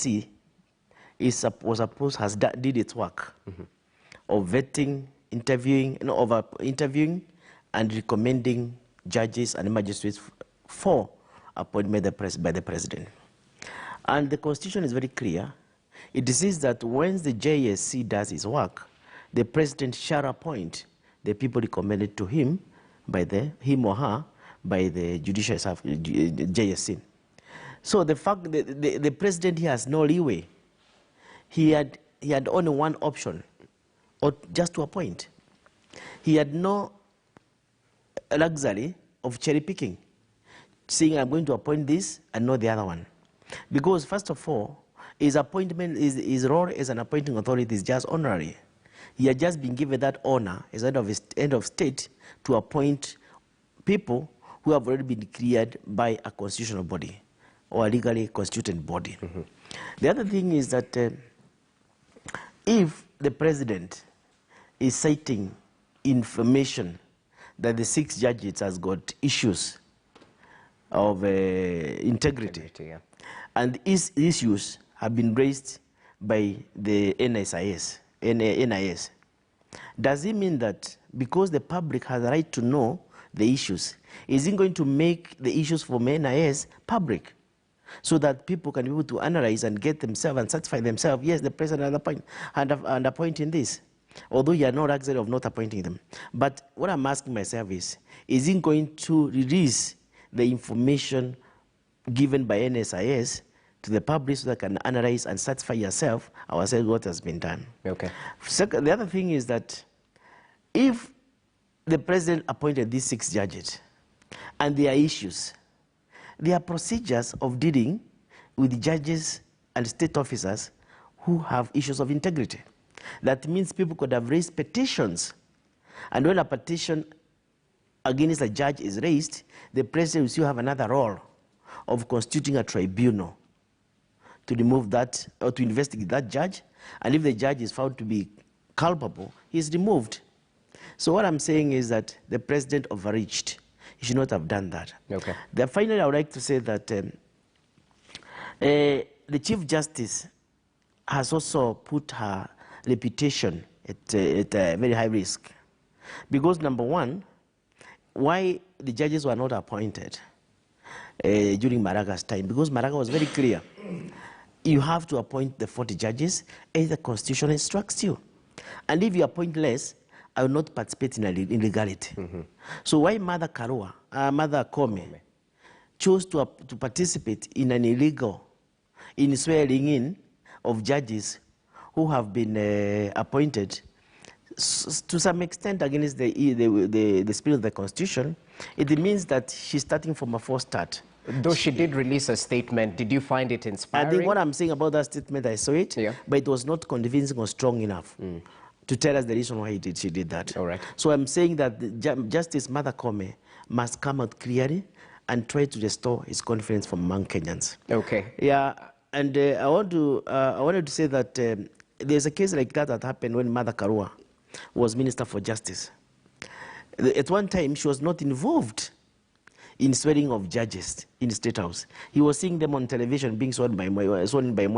JSC did its work of vetting, interviewing and recommending judges and magistrates for appointment by the president. And the Constitution is very clear. It says that when the JSC does its work, the president shall appoint the people recommended to him by him or her by the judicial JSC. So the fact that the president here has no leeway. He had only one option, or just to appoint. He had no luxury of cherry picking, saying I'm going to appoint this and not the other one. Because first of all, his appointment, his role as an appointing authority is just honorary. He had just been given that honor as head of state to appoint people who have already been cleared by a constitutional body or a legally constituted body. The other thing is that if the president is citing information that the 6 judges has got issues of integrity yeah. And these issues have been raised by the NIS, does it mean that because the public has a right to know the issues, is it going to make the issues from NIS public so that people can be able to analyze and get themselves and satisfy themselves, yes, the president and appointing this, although you are no luxury of not appointing them. But what I'm asking myself is it going to release the information given by NSIS to the public so that can analyze and satisfy ourselves what has been done? Okay. Second, the other thing is that if the president appointed these 6 judges and there are issues, there are procedures of dealing with judges and state officers who have issues of integrity. That means people could have raised petitions, and when a petition against a judge is raised, the president will still have another role of constituting a tribunal to remove that or to investigate that judge, and if the judge is found to be culpable, he is removed. So what I'm saying is that the president overreached. He should not have done that. Okay. Finally, I would like to say that the Chief Justice has also put her reputation at a very high risk. Because number one, why the judges were not appointed during Maraga's time? Because Maraga was very clear. You have to appoint the 40 judges as the Constitution instructs you. And if you appoint less, I will not participate in illegality. So why Mother Kome chose to participate in an illegal, in swearing in of judges who have been appointed to some extent against the spirit of the Constitution, it means that she's starting from a false start. Though she did release a statement, did you find it inspiring? I think what I'm saying about that statement, I saw it, yeah. But it was not convincing or strong enough to tell us the reason why she did that. All right. So I'm saying that Justice Mother Kome must come out clearly and try to restore his confidence from among Kenyans. Okay. Yeah, and I wanted to say that there's a case like that happened when Mother Karua was Minister for Justice. At one time, she was not involved in swearing of judges in the State House. He was seeing them on television being sworn by Moi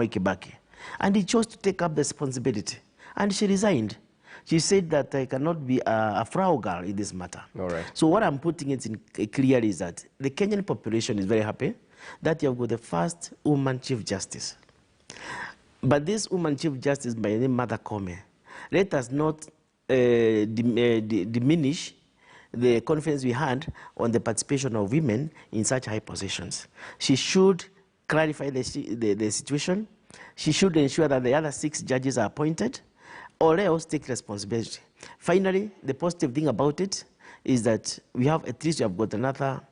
Kibaki. And he chose to take up the responsibility. And she resigned. She said that I cannot be a frau girl in this matter. All right. So what I'm putting it in clear is that the Kenyan population is very happy that you have got the first woman Chief Justice. But this woman Chief Justice by the name Mother Kome, let us not diminish the confidence we had on the participation of women in such high positions. She should clarify the situation. She should ensure that the other 6 judges are appointed, or else take responsibility. Finally, the positive thing about it is that we have at least got an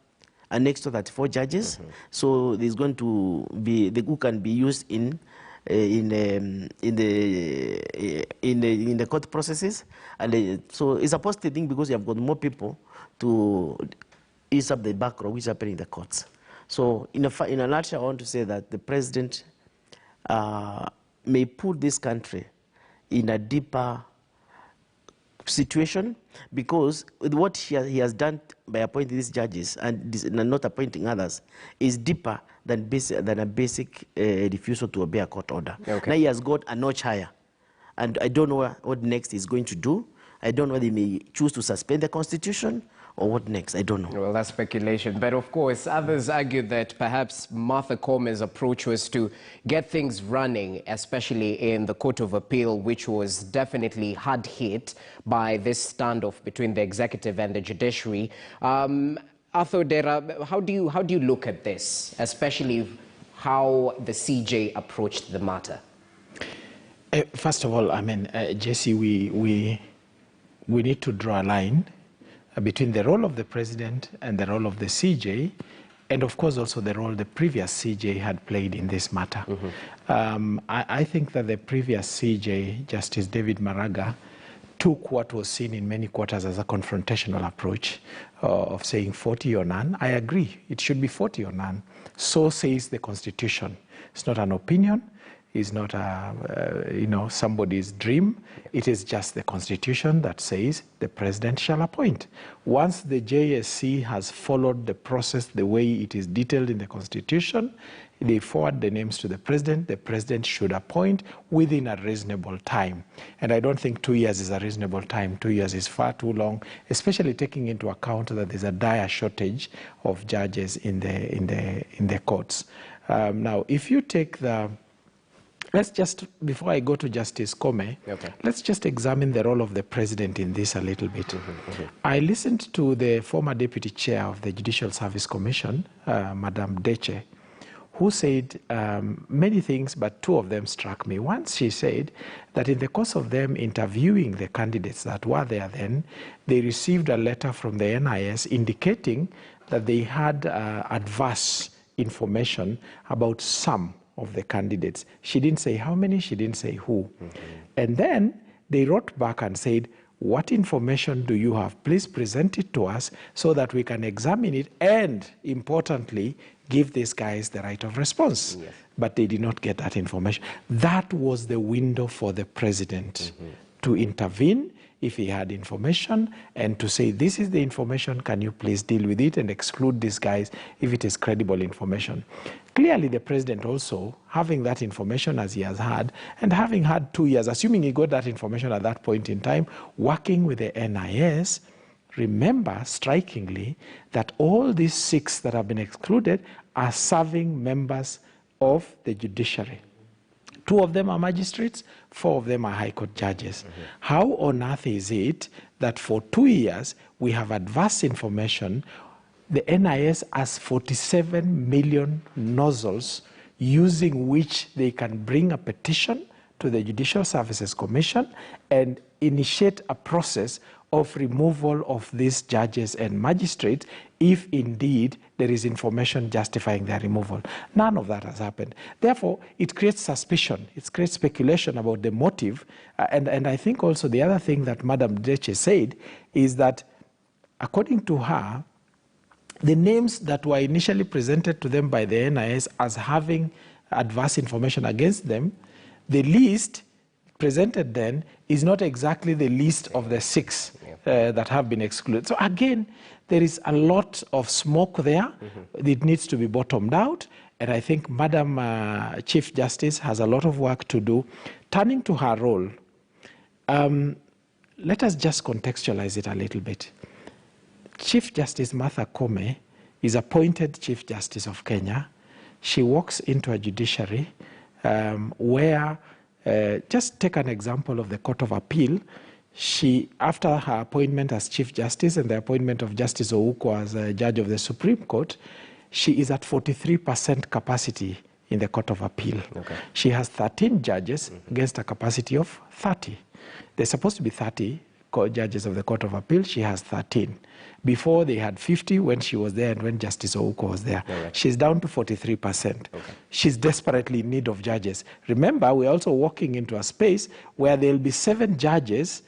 extra 34 judges. So there's going to be who can be used in the court processes, and so it's a positive thing because you have got more people to ease up the backlog which is happening in the courts. So in a nutshell, I want to say that the president may put this country in a deeper situation, because with what he has done by appointing these judges and not appointing others is deeper than a basic refusal to obey a court order. Okay. Now he has got a notch higher, and I don't know what next he's going to do. I don't know whether he may choose to suspend the constitution or what next. I don't know. Well, that's speculation. But of course, others argue that perhaps Martha Kome's approach was to get things running, especially in the Court of Appeal, which was definitely hard hit by this standoff between the executive and the judiciary. Arthur Dera, how do you look at this, especially how the CJ approached the matter? First of all, I mean, Jesse, we need to draw a line between the role of the president and the role of the CJ, and of course also the role the previous CJ had played in this matter. I think that the previous CJ, Justice David Maraga, took what was seen in many quarters as a confrontational approach of saying 40 or none. I agree, it should be 40 or none. So says the Constitution. It's not an opinion. Is not somebody's dream. It is just the Constitution that says the president shall appoint. Once the JSC has followed the process the way it is detailed in the Constitution, they forward the names to the president should appoint within a reasonable time. And I don't think 2 years is a reasonable time. 2 years is far too long, especially taking into account that there's a dire shortage of judges in the courts. Now, if you take let's just, before I go to Justice Kome, okay, let's just examine the role of the president in this a little bit. I listened to the former deputy chair of the Judicial Service Commission, Madam Deche, who said many things, but two of them struck me. Once she said that in the course of them interviewing the candidates that were there then, they received a letter from the NIS indicating that they had adverse information about some of the candidates. She didn't say how many, she didn't say who. And then they wrote back and said, what information do you have? Please present it to us so that we can examine it and, importantly, give these guys the right of response. Yes. But they did not get that information. That was the window for the president to intervene if he had information and to say, this is the information, can you please deal with it and exclude these guys if it is credible information. Clearly, the president also, having that information as he has had, and having had 2 years, assuming he got that information at that point in time, working with the NIS, remember, strikingly, that all these 6 that have been excluded are serving members of the judiciary. 2 of them are magistrates, 4 of them are high court judges. How on earth is it that for 2 years we have adverse information? The NIS has 47 million nozzles using which they can bring a petition to the Judicial Services Commission and initiate a process of removal of these judges and magistrates if indeed there is information justifying their removal. None of that has happened. Therefore, it creates suspicion, it creates speculation about the motive. And I think also the other thing that Madam Deche said is that, according to her, the names that were initially presented to them by the NIS as having adverse information against them, the list presented then is not exactly the list of the 6 that have been excluded. So again, there is a lot of smoke there. It needs to be bottomed out. And I think Madam Chief Justice has a lot of work to do. Turning to her role, let us just contextualize it a little bit. Chief Justice Martha Koome is appointed Chief Justice of Kenya. She walks into a judiciary where, just take an example of the Court of Appeal. She, after her appointment as Chief Justice and the appointment of Justice Ouko as a judge of the Supreme Court, she is at 43% capacity in the Court of Appeal. Okay. She has 13 judges against a capacity of 30. There's supposed to be 30 judges of the Court of Appeal. She has 13. Before, they had 50 when she was there and when Justice Ouko was there. Right. She's down to 43%. Okay. She's desperately in need of judges. Remember, we're also walking into a space where there'll be 7 judges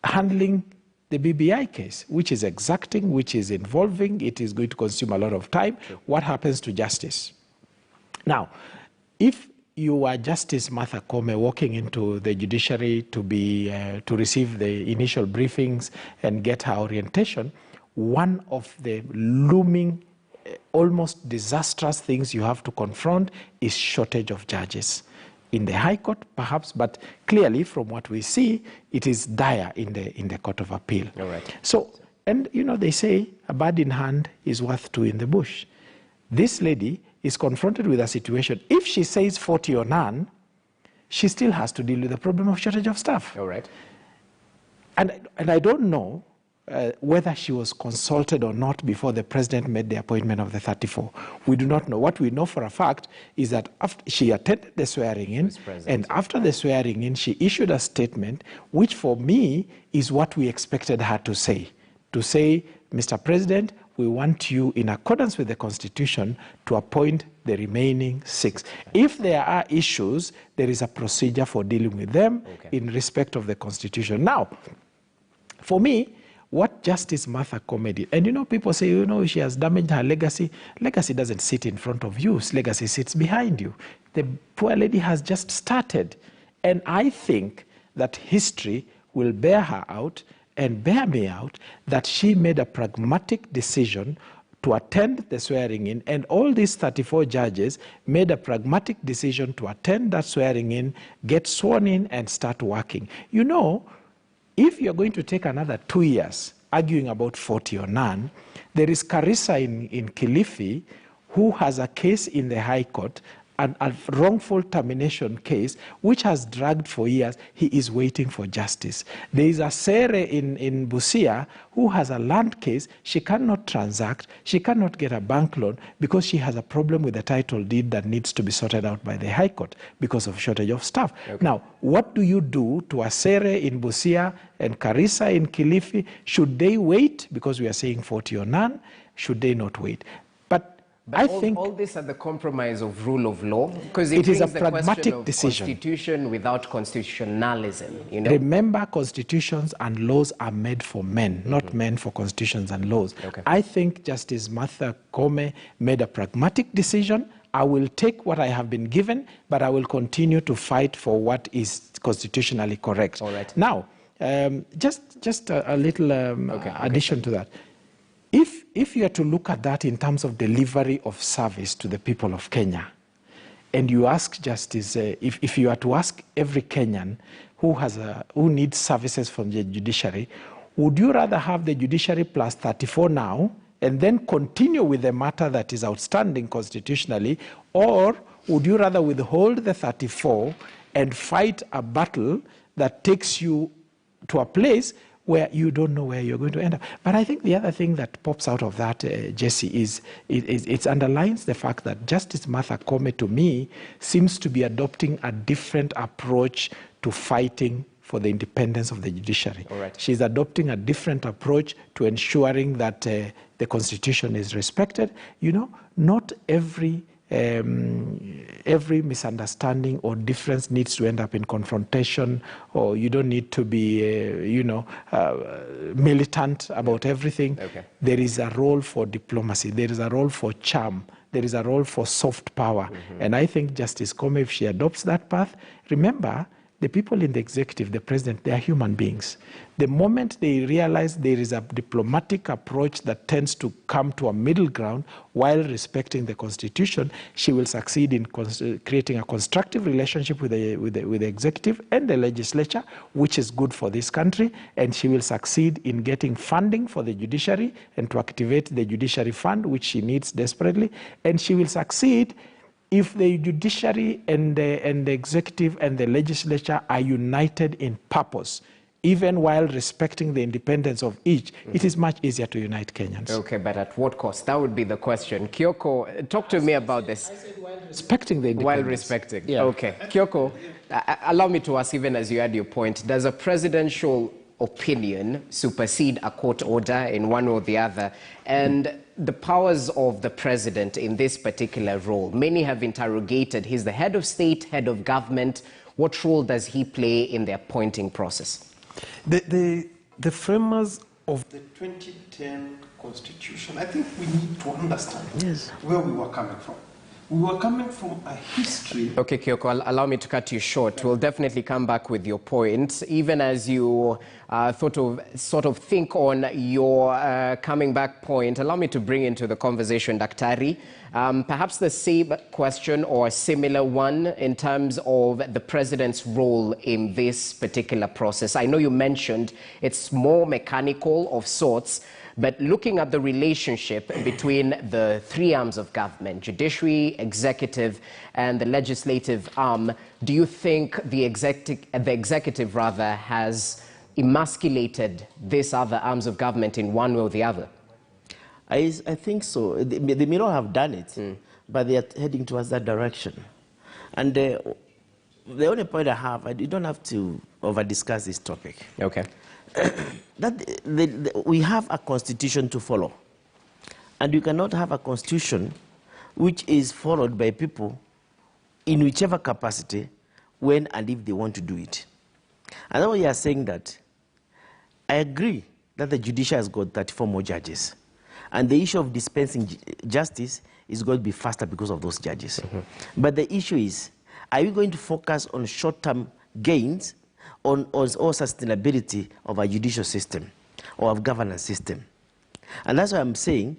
handling the BBI case, which is exacting, which is involving, it is going to consume a lot of time. Sure. What happens to justice? Now, if you are Justice Martha Koome walking into the judiciary to receive the initial briefings and get her orientation, one of the looming, almost disastrous things you have to confront is shortage of judges. In the High Court, perhaps, but clearly from what we see, it is dire in the Court of Appeal. All right. So, and you know, they say a bird in hand is worth two in the bush. This lady is confronted with a situation. If she says 40 or none, she still has to deal with the problem of shortage of staff. All right. And I don't know whether she was consulted or not before the president made the appointment of the 34. We do not know. What we know for a fact is that after she attended the swearing in, and after the swearing in, she issued a statement, which for me is what we expected her to say. To say, Mr. President, we want you, in accordance with the Constitution, to appoint the remaining 6. If there are issues, there is a procedure for dealing with them in respect of the Constitution. Now, for me, what Justice Martha Koome did, and you know, people say, you know, she has damaged her legacy. Legacy doesn't sit in front of you. Legacy sits behind you. The poor lady has just started. And I think that history will bear her out and bear me out that she made a pragmatic decision to attend the swearing in, and all these 34 judges made a pragmatic decision to attend that swearing in, get sworn in, and start working. You know, if you're going to take another 2 years arguing about 40 or none, there is Carissa in Kilifi who has a case in the High Court, a wrongful termination case, which has dragged for years. He is waiting for justice. There is a Sere in Busia who has a land case. She cannot transact. She cannot get a bank loan because she has a problem with the title deed that needs to be sorted out by the High Court because of shortage of staff. Okay. Now, what do you do to a Sere in Busia and Carissa in Kilifi? Should they wait because we are saying 40 or none? Should they not wait? But I think all this at the compromise of rule of law, because it is a pragmatic decision. Constitution without constitutionalism. You know? Remember, constitutions and laws are made for men, not men for constitutions and laws. Okay. I think Justice Martha Koome made a pragmatic decision. I will take what I have been given, but I will continue to fight for what is constitutionally correct. All right. Now, just a little addition to that. If you are to look at that in terms of delivery of service to the people of Kenya, and you ask Justice, if you are to ask every Kenyan who needs services from the judiciary, would you rather have the judiciary plus 34 now and then continue with the matter that is outstanding constitutionally, or would you rather withhold the 34 and fight a battle that takes you to a place where you don't know where you're going to end up? But I think the other thing that pops out of that, Jesse, is it underlines the fact that Justice Martha Koome, to me, seems to be adopting a different approach to fighting for the independence of the judiciary. All right. She's adopting a different approach to ensuring that the Constitution is respected. You know, not every misunderstanding or difference needs to end up in confrontation, or you don't need to be, militant about everything. Okay. There is a role for diplomacy. There is a role for charm. There is a role for soft power. And I think Justice Koome, if she adopts that path, remember, the people in the executive, the president, they are human beings. The moment they realize there is a diplomatic approach that tends to come to a middle ground while respecting the Constitution, she will succeed in creating a constructive relationship with the executive and the legislature, which is good for this country, and she will succeed in getting funding for the judiciary and to activate the judiciary fund, which she needs desperately, and she will succeed if the judiciary and the executive and the legislature are united in purpose, even while respecting the independence of each, it is much easier to unite Kenyans. Okay, but at what cost? That would be the question. Kyoko, talk to me about this. I said while respecting the independence. While respecting. Yeah. Okay. Kyoko, allow me to ask, even as you add your point, does a presidential opinion supersede a court order in one or the other? And the powers of the president in this particular role, many have interrogated. He's the head of state, head of government. What role does he play in the appointing process? The framers of the 2010 Constitution, I think we need to understand where we were coming from. We were coming from a history. Okay, Kyoko, allow me to cut you short. We'll definitely come back with your points. Even as you sort of think on your coming back point, allow me to bring into the conversation Daktari. Perhaps the same question or similar one in terms of the president's role in this particular process. I know you mentioned it's more mechanical of sorts, but looking at the relationship between the three arms of government, judiciary, executive, and the legislative arm, do you think the executive rather has emasculated these other arms of government in one way or the other? I think so. They may not have done it, but they are heading towards that direction. And the only point I have, you don't have to over-discuss this topic. Okay. We have a constitution to follow. And you cannot have a constitution which is followed by people in whichever capacity, when and if they want to do it. And now we are saying that I agree that the judiciary has got 34 more judges. And the issue of dispensing justice is going to be faster because of those judges. But the issue is, are we going to focus on short-term gains on sustainability of our judicial system or of governance system? And that's why I'm saying,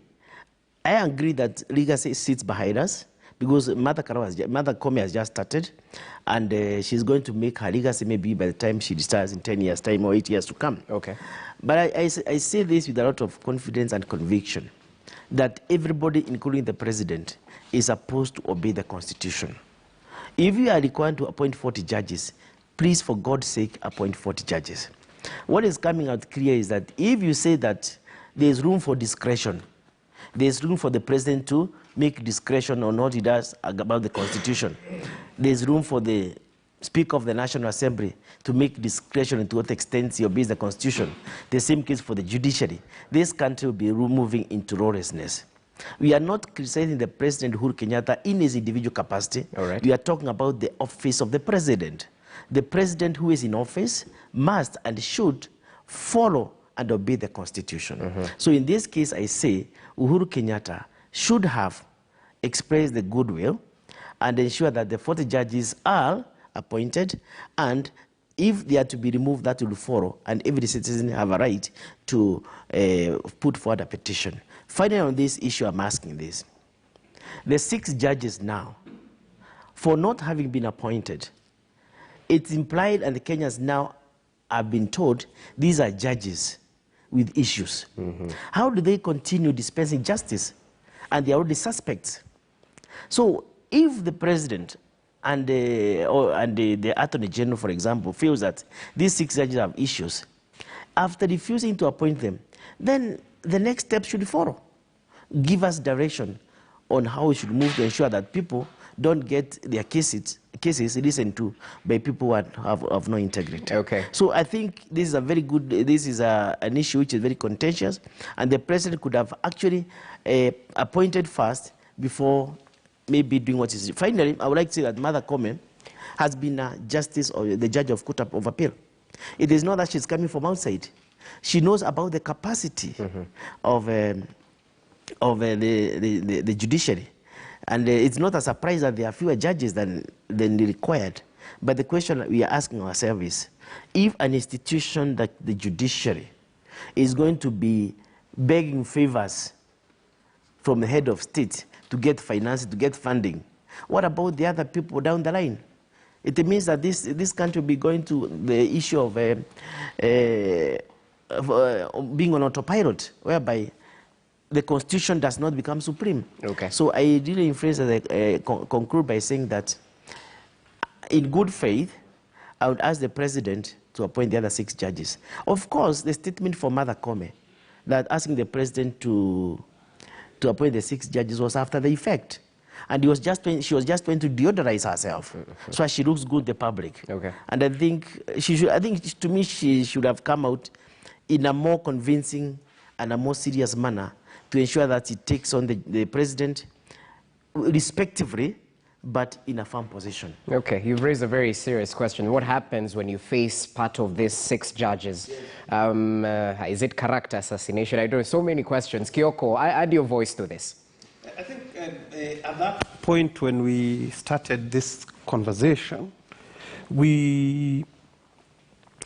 I agree that legacy sits behind us because Mother Koome has just started, and she's going to make her legacy maybe by the time she retires in 10 years' time or 8 years to come. Okay. But I say this with a lot of confidence and conviction that everybody, including the president, is supposed to obey the Constitution. If you are required to appoint 40 judges, please, for God's sake, appoint 40 judges. What is coming out clear is that if you say that there's room for discretion, there's room for the president to make discretion on what he does about the Constitution, there's room for the Speaker of the National Assembly to make discretion to what extent he obeys the Constitution. The same case for the judiciary. This country will be moving into lawlessness. We are not criticizing the President Uhuru Kenyatta in his individual capacity. All right. We are talking about the office of the president. The president who is in office must and should follow and obey the Constitution. So in this case, I say Uhuru Kenyatta should have expressed the goodwill and ensure that the 40 judges are appointed, and if they are to be removed, that will follow, and every citizen have a right to put forward a petition. Finally, on this issue, I'm asking this. The 6 judges now, for not having been appointed, it's implied, and the Kenyans now have been told, these are judges with issues. How do they continue dispensing justice? And they are already suspects. So if the president and the Attorney General, for example, feels that these 6 judges have issues, after refusing to appoint them, then the next step should follow. Give us direction on how we should move to ensure that people don't get their cases listened to by people who have no integrity. Okay. So I think this is a very good, an issue which is very contentious, and the president could have actually appointed first before maybe doing what is. Finally, I would like to say that Mother Koome has been a justice or the judge of Court of Appeal. It is not that she's coming from outside. She knows about the capacity of the judiciary. And it's not a surprise that there are fewer judges than required. But the question we are asking ourselves is, if an institution like the judiciary is going to be begging favors from the head of state to get finance, to get funding, what about the other people down the line? It means that this country will be going to the issue of being on autopilot, whereby the Constitution does not become supreme. Okay. So I really conclude by saying that in good faith, I would ask the president to appoint the other 6 judges. Of course, the statement from Mother Koome that asking the president to appoint the 6 judges was after the effect. And she was just trying to deodorize herself so as she looks good to the public. Okay. And I think to me, she should have come out in a more convincing and a more serious manner to ensure that it takes on the president respectively, but in a firm position. Okay, you've raised a very serious question. What happens when you face part of these 6 judges? Is it character assassination? I don't know, so many questions. Kyoko, add your voice to this. I think at that point when we started this conversation, I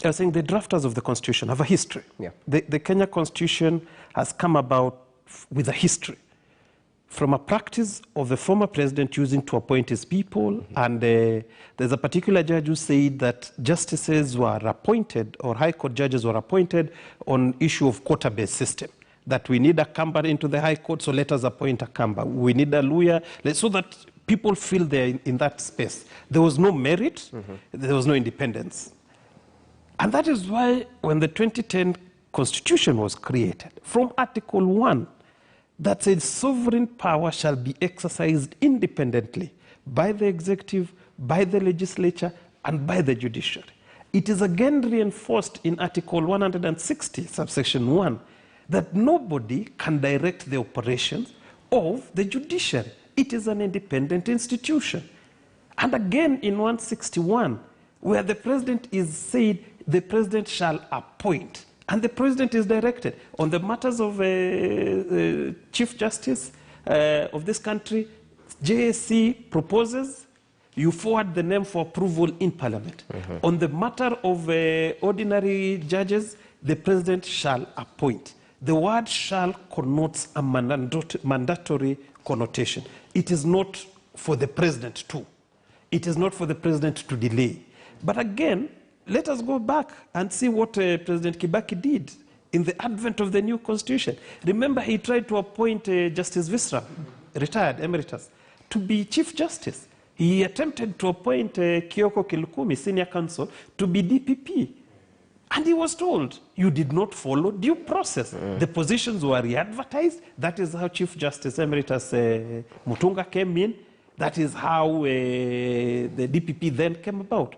was saying the drafters of the Constitution have a history. Yeah. The Kenya Constitution has come about with a history from a practice of the former president using to appoint his people. And there's a particular judge who said that justices were appointed, or high court judges were appointed on issue of quota-based system. That we need a Kamba into the high court, so let us appoint a Kamba. We need a lawyer, so that people feel they're in that space. There was no merit, there was no independence. And that is why when the 2010 Constitution was created, from Article 1, that says sovereign power shall be exercised independently by the executive, by the legislature, and by the judiciary. It is again reinforced in Article 160, subsection 1, that nobody can direct the operations of the judiciary. It is an independent institution. And again in 161, where the president is said, the president shall appoint. And the president is directed on the matters of Chief Justice of this country. JSC proposes, you forward the name for approval in Parliament. On the matter of ordinary judges, the president shall appoint. The word shall connotes a mandatory connotation. It is not for the president to. It is not for the president to delay. But again, let us go back and see what President Kibaki did in the advent of the new constitution. Remember, he tried to appoint Justice Visram, retired emeritus, to be Chief Justice. He attempted to appoint Kioko Kilukumi, senior counsel, to be DPP. And he was told, you did not follow due process. The positions were re-advertised. That is how Chief Justice Emeritus Mutunga came in. That is how the DPP then came about.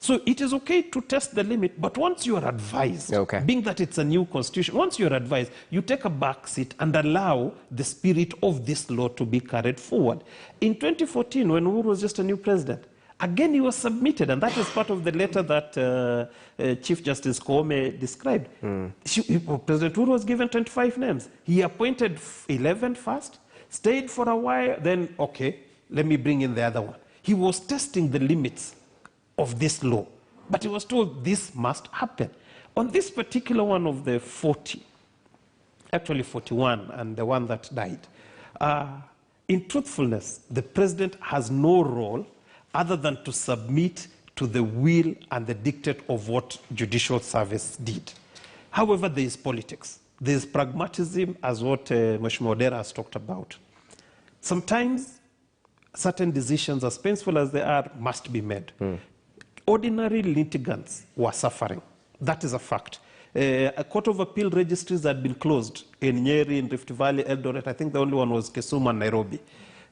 So it is okay to test the limit, but once you are advised, being that it's a new constitution, once you are advised, you take a back seat and allow the spirit of this law to be carried forward. In 2014, when Uhuru was just a new president, again he was submitted, and that is part of the letter that Chief Justice Koome described. President Uhuru was given 25 names. He appointed 11 first, stayed for a while, then, okay, let me bring in the other one. He was testing the limits of this law, but he was told this must happen. On this particular one of the 40, actually 41, and the one that died, in truthfulness, the president has no role other than to submit to the will and the dictate of what judicial service did. However, there is politics. There is pragmatism, as what Mheshimiwa Odera has talked about. Sometimes certain decisions, as painful as they are, must be made. Ordinary litigants were suffering. That is a fact. A Court of Appeal registries had been closed in Nyeri, in Rift Valley, Eldoret. I think the only one was Kisumu and Nairobi.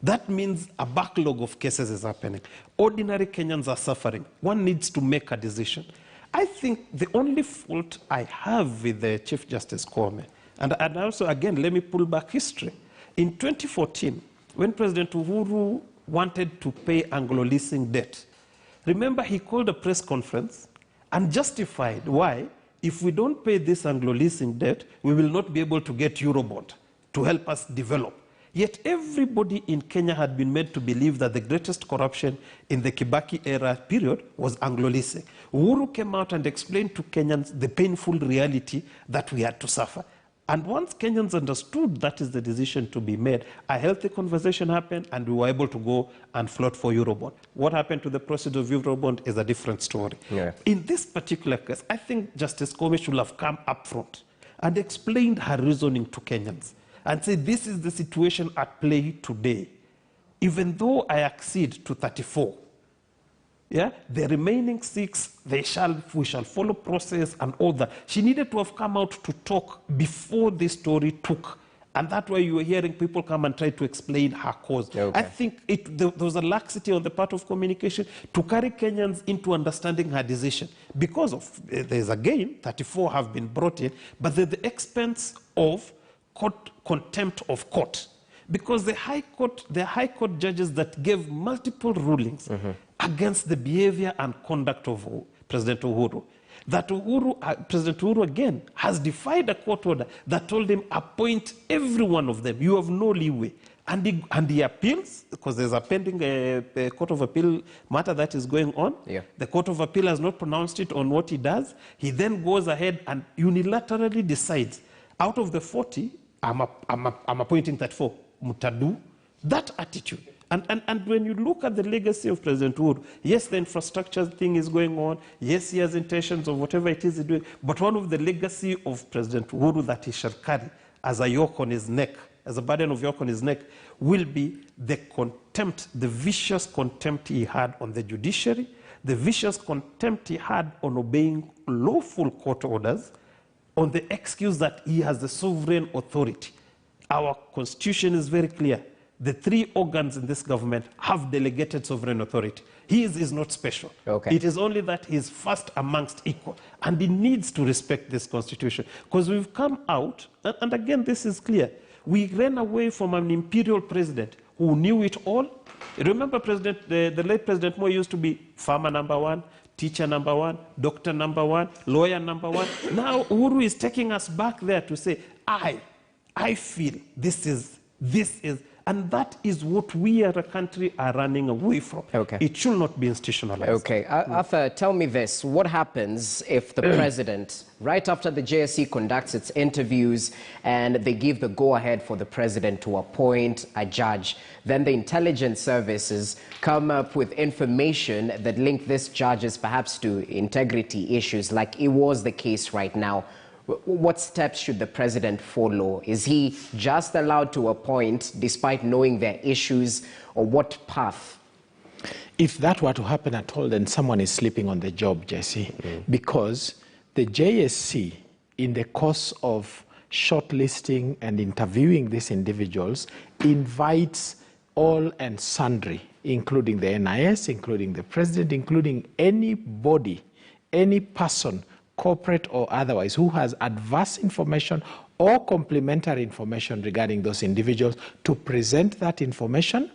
That means a backlog of cases is happening. Ordinary Kenyans are suffering. One needs to make a decision. I think the only fault I have with the Chief Justice Koome, and also, again, let me pull back history. In 2014, when President Uhuru wanted to pay Anglo-leasing debt, remember, he called a press conference and justified why, if we don't pay this Anglo-leasing debt, we will not be able to get Eurobond to help us develop. Yet everybody in Kenya had been made to believe that the greatest corruption in the Kibaki era period was Anglo-leasing. Uhuru came out and explained to Kenyans the painful reality that we had to suffer. And once Kenyans understood that is the decision to be made, a healthy conversation happened and we were able to go and float for Eurobond. What happened to the proceeds of Eurobond is a different story. In this particular case, I think Justice Koome should have come up front and explained her reasoning to Kenyans and said, this is the situation at play today. Even though I accede to 34, the remaining 6, we shall follow process and all that. She needed to have come out to talk before this story took. And that's why you were hearing people come and try to explain her cause. I think there was a laxity on the part of communication to carry Kenyans into understanding her decision. Because of, there's again, 34 have been brought in, but at the expense of contempt of court. Because the High Court judges that gave multiple rulings against the behavior and conduct of President Uhuru. That President Uhuru again has defied a court order that told him, appoint every one of them. You have no leeway. And he appeals, because there's a pending Court of Appeal matter that is going on. Yeah. The Court of Appeal has not pronounced it on what he does. He then goes ahead and unilaterally decides, out of the 40, I'm appointing 34. Mutadu. That attitude. And when you look at the legacy of President Uhuru, yes, the infrastructure thing is going on. Yes, he has intentions of whatever it is he's doing. But one of the legacy of President Uhuru that he shall carry as a yoke on his neck, as a burden of yoke on his neck, will be the contempt, the vicious contempt he had on the judiciary, the vicious contempt he had on obeying lawful court orders, on the excuse that he has the sovereign authority. Our constitution is very clear. The three organs in this government have delegated sovereign authority. His is not special. Okay. It is only that he is first amongst equal. And he needs to respect this constitution. Because we've come out, and again, this is clear. We ran away from an imperial president who knew it all. Remember, the late President Moi used to be farmer number one, teacher number one, doctor number one, lawyer number one. Now Uhuru is taking us back there to say, I feel this is, and that is what we as a country are running away from. Okay. It should not be institutionalized. Okay. Arthur, tell me this. What happens if the president, right after the JSC conducts its interviews and they give the go-ahead for the president to appoint a judge, then the intelligence services come up with information that link these judges perhaps to integrity issues, like it was the case right now? What steps should the president follow? Is he just allowed to appoint despite knowing their issues, or what path? If that were to happen at all, then someone is sleeping on the job, Jesse, because the JSC, in the course of shortlisting and interviewing these individuals, invites all and sundry, including the NIS, including the president, including anybody, any person, corporate or otherwise, who has adverse information or complementary information regarding those individuals, to present that information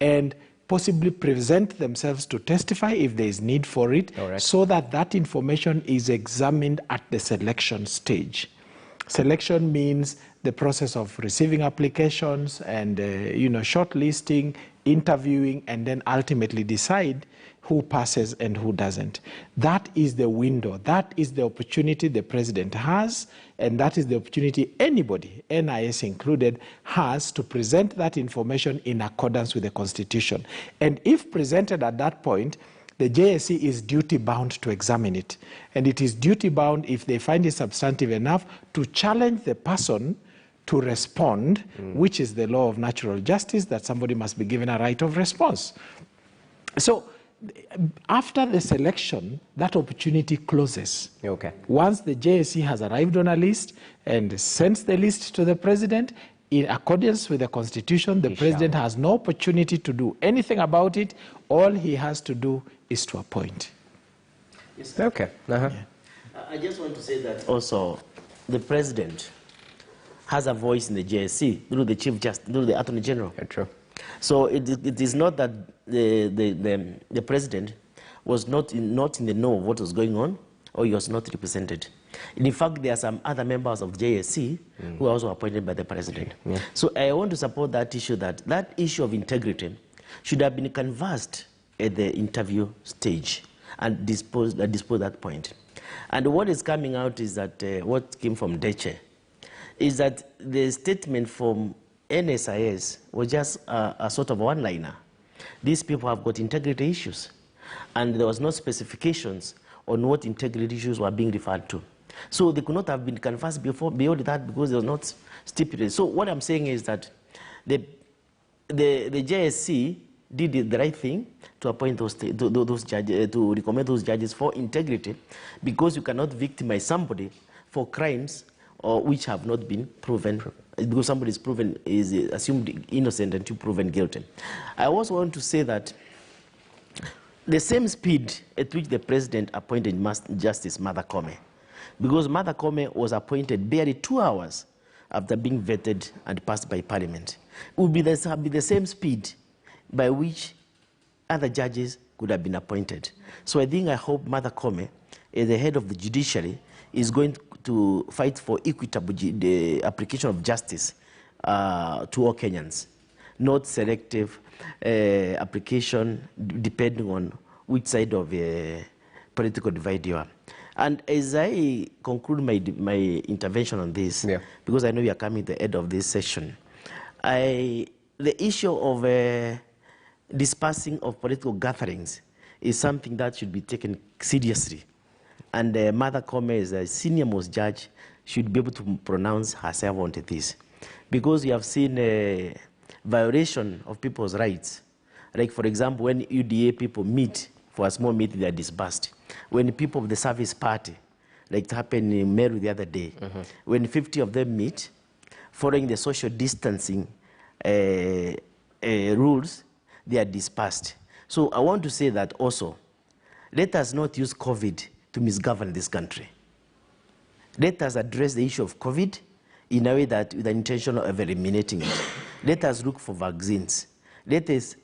and possibly present themselves to testify if there is need for it, so that that information is examined at the selection stage. Selection means the process of receiving applications and shortlisting, interviewing, and then ultimately decide who passes and who doesn't. That is the window. That is the opportunity the president has, and that is the opportunity anybody, NIS included, has to present that information in accordance with the Constitution. And if presented at that point, the JSC is duty-bound to examine it. And it is duty-bound, if they find it substantive enough, to challenge the person to respond, which is the law of natural justice, that somebody must be given a right of response. So, after the selection, that opportunity closes. Okay. Once the JSC has arrived on a list and sends the list to the president, in accordance with the Constitution, the president has no opportunity to do anything about it. All he has to do is to appoint. Yes, okay. Yeah. I just want to say that also the president has a voice in the JSC through the Chief Justice, through the Attorney General. Yeah, true. So it is not that the president was not in the know of what was going on, or he was not represented. In fact, there are some other members of JSC who are also appointed by the president. Yeah. So I want to support that issue, that issue of integrity should have been canvassed at the interview stage and disposed at that point. And what is coming out is that what came from Deche is that the statement from NSIS was just a sort of one-liner. These people have got integrity issues, and there was no specifications on what integrity issues were being referred to. So they could not have been canvassed beyond that, because they were not stipulated. So what I'm saying is that the JSC did the right thing to appoint those judges, to recommend those judges for integrity, because you cannot victimize somebody for crimes or which have not been proven, because somebody is assumed innocent until proven guilty. I also want to say that the same speed at which the president appointed Justice Martha Koome, because Martha Koome was appointed barely 2 hours after being vetted and passed by Parliament, it would be the same speed by which other judges could have been appointed. So I hope Martha Koome, as the head of the judiciary, is going to fight for equitable the application of justice to all Kenyans. not selective application depending on which side of a political divide you are. And as I conclude my intervention on this, because I know you are coming to the end of this session, the issue of dispersing of political gatherings is something that should be taken seriously. And Mother Koome, as a senior most judge, should be able to pronounce herself on this. Because you have seen a violation of people's rights. Like, for example, when UDA people meet for a small meeting, they are dispersed. When people of the service party, like it happened in Meru the other day, when 50 of them meet, following the social distancing rules, they are dispersed. So I want to say that also, let us not use COVID to misgovern this country. Let us address the issue of COVID in a way that with the intention of eliminating it. Let us look for vaccines. Let us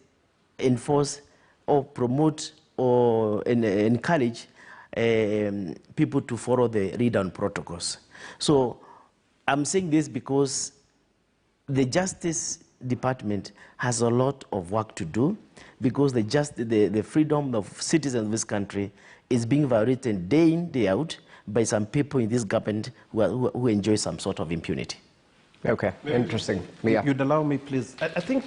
enforce or promote or encourage people to follow the read-down protocols. So I'm saying this because the Justice Department has a lot of work to do, because the freedom of citizens of this country is being violated day in, day out by some people in this government who enjoy some sort of impunity. Okay, interesting. You'd allow me, please. I think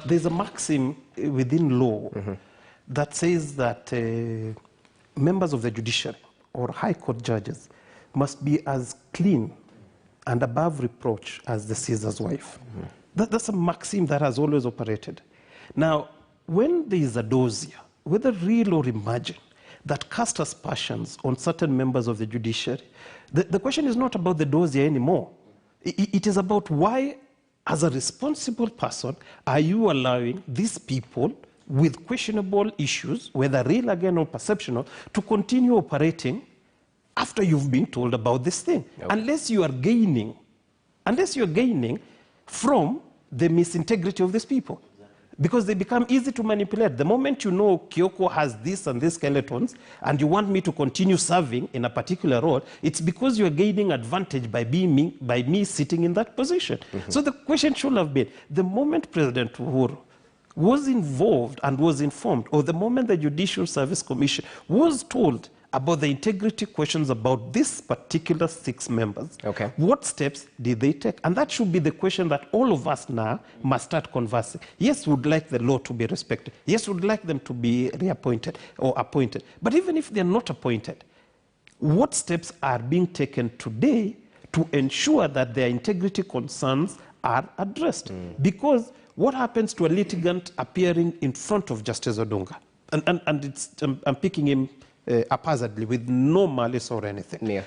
there's a maxim within law that says that members of the judiciary or high court judges must be as clean and above reproach as the Caesar's wife. That's a maxim that has always operated. Now, when there is a dossier, whether real or imagined, that cast aspersions on certain members of the judiciary, the question is not about the dossier anymore. It is about why, as a responsible person, are you allowing these people with questionable issues, whether real again or perceptional, to continue operating after you've been told about this thing, unless you are gaining from the misintegrity of these people. Because they become easy to manipulate. The moment you know Kioko has this and these skeletons, and you want me to continue serving in a particular role, it's because you're gaining advantage by me sitting in that position. So the question should have been, the moment President Uhuru was involved and was informed, or the moment the Judicial Service Commission was told about the integrity questions about this particular 6 members, what steps did they take? And that should be the question that all of us now must start conversing. Yes, we'd like the law to be respected. Yes, we'd like them to be reappointed or appointed. But even if they're not appointed, what steps are being taken today to ensure that their integrity concerns are addressed? Because what happens to a litigant appearing in front of Justice Odunga? And I'm picking him haphazardly with no malice or anything,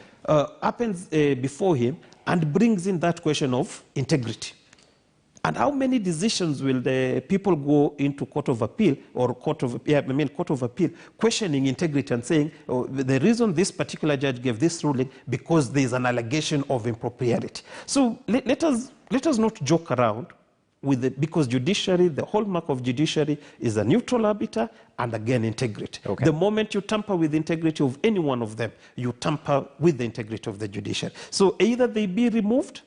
happens before him and brings in that question of integrity. And how many decisions will the people go into Court of Appeal or Court of Appeal questioning integrity and saying, oh, the reason this particular judge gave this ruling because there is an allegation of impropriety. So let us not joke around with it, because judiciary, the hallmark of judiciary is a neutral arbiter and again integrity. The moment you tamper with the integrity of any one of them, you tamper with the integrity of the judiciary. So either they be removed,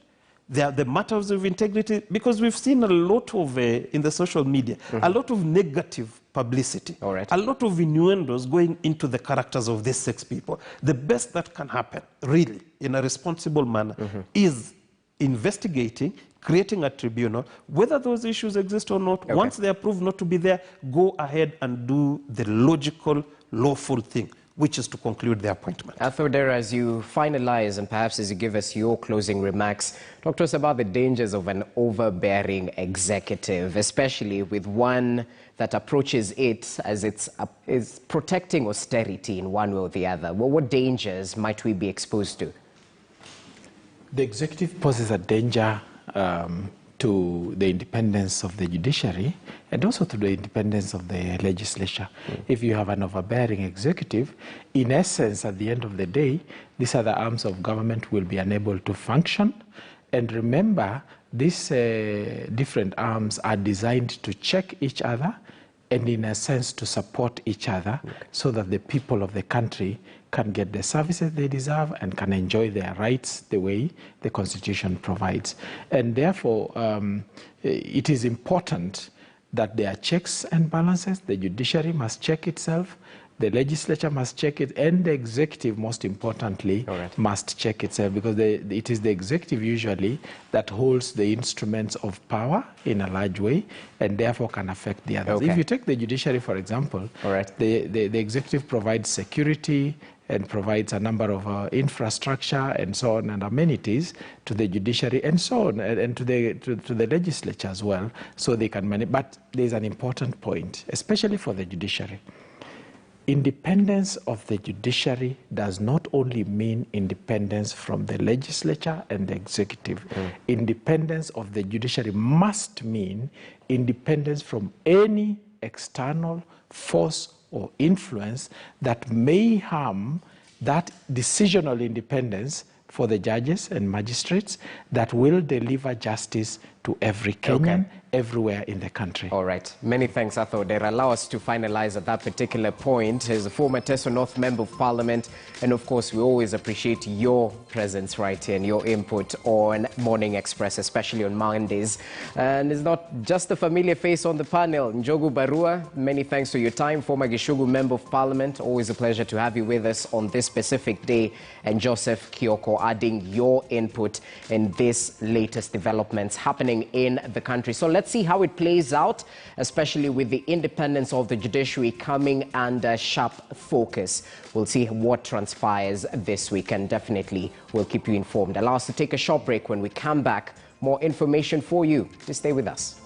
the matters of integrity, because we've seen a lot of, in the social media, a lot of negative publicity, a lot of innuendos going into the characters of these 6 people. The best that can happen, really, in a responsible manner, is investigating, creating a tribunal, whether those issues exist or not. Once they are proved not to be there, go ahead and do the logical, lawful thing, which is to conclude the appointment. Author, as you finalize and perhaps as you give us your closing remarks, talk to us about the dangers of an overbearing executive, especially with one that approaches it as is protecting austerity in one way or the other. Well, what dangers might we be exposed to? The executive poses a danger to the independence of the judiciary and also to the independence of the legislature. If you have an overbearing executive, in essence, at the end of the day, these other arms of government will be unable to function. And remember, these different arms are designed to check each other and in a sense to support each other so that the people of the country can get the services they deserve and can enjoy their rights the way the Constitution provides. And therefore, it is important that there are checks and balances. The judiciary must check itself, the legislature must check it, and the executive, most importantly, must check itself, because it is the executive usually that holds the instruments of power in a large way and therefore can affect the others. If you take the judiciary, for example, the executive provides security and provides a number of infrastructure and so on and amenities to the judiciary and so on, and to the legislature as well, so they can manage. But there's an important point, especially for the judiciary. Independence of the judiciary does not only mean independence from the legislature and the executive. Independence of the judiciary must mean independence from any external force or influence that may harm that decisional independence for the judges and magistrates that will deliver justice to every Kenyan, everywhere in the country. All right. Many thanks, Author. Allow us to finalize at that particular point. As a former Teso North Member of Parliament, and of course, we always appreciate your presence right here and your input on Morning Express, especially on Mondays. And it's not just a familiar face on the panel. Njogu Barua, many thanks for your time. Former Gishugu Member of Parliament, always a pleasure to have you with us on this specific day. And Joseph Kioko, adding your input in this latest developments happening in the country. So let's see how it plays out, especially with the independence of the judiciary coming under sharp focus. We'll see what transpires this week, and definitely we'll keep you informed. Allow us to take a short break. When we come back, more information for you. Just stay with us.